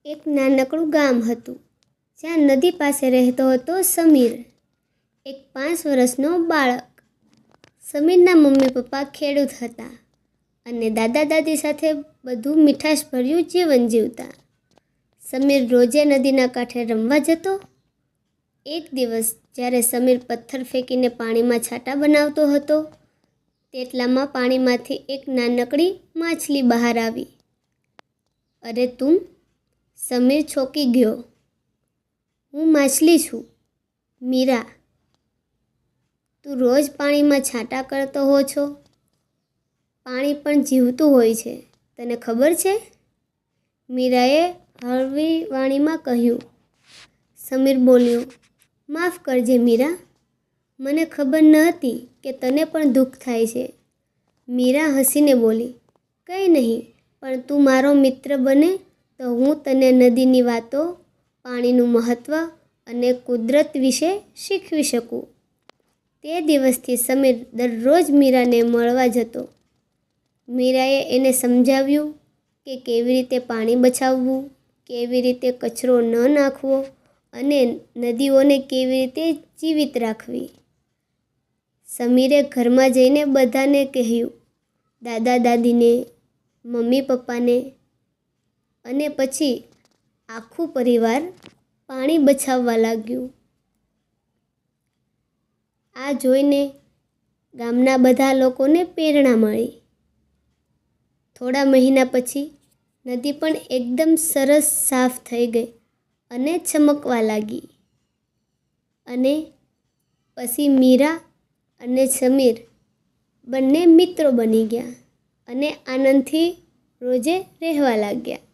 એક નાનકડું ગામ હતું જ્યાં નદી પાસે રહેતો હતો સમીર, એક 5 વર્ષનો બાળક. સમીરના મમ્મી પપ્પા ખેડૂત હતા અને દાદા દાદી સાથે બધું મીઠાશભર્યું જીવન જીવતા. સમીર રોજે નદીના કાંઠે રમવા જતો. એક દિવસ જ્યારે સમીર પથ્થર ફેંકીને પાણીમાં છાંટા બનાવતો હતો તેટલામાં પાણીમાંથી એક નાનકડી માછલી બહાર આવી. અરે તું! સમીર ચોંકી ગયો. હું માછલી છું, મીરા. તું રોજ પાણીમાં છાંટા કરતો હો છો. પાણી પણ જીવતું હોય છે, તને ખબર છે? મીરાએ હળવી વાણીમાં કહ્યું. સમીર બોલ્યો, માફ કરજે મીરા, મને ખબર ન હતી કે તને પણ દુઃખ થાય છે. મીરા હસીને બોલી, કંઈ નહીં, પણ તું મારો મિત્ર બને તો હું તને નદીની વાતો, પાણીનું મહત્ત્વ અને કુદરત વિશે શીખવી શકું. તે દિવસથી સમીર દરરોજ મીરાને મળવા જતો. મીરાએ એને સમજાવ્યું કે કેવી રીતે પાણી બચાવવું, કેવી રીતે કચરો ન નાખવો અને નદીઓને કેવી રીતે જીવિત રાખવી. સમીરે ઘરમાં જઈને બધાને કહ્યું, દાદા દાદીને, મમ્મી પપ્પાને, અને પછી આખું પરિવાર પાણી બચાવવા લાગ્યું. આ જોઈને ગામના બધા લોકોને પ્રેરણા મળી. થોડા મહિના પછી નદી પણ એકદમ સરસ સાફ થઈ ગઈ અને ચમકવા લાગી. અને પછી મીરા અને સમીર બંને મિત્રો બની ગયા અને આનંદથી રોજે રહેવા લાગ્યા.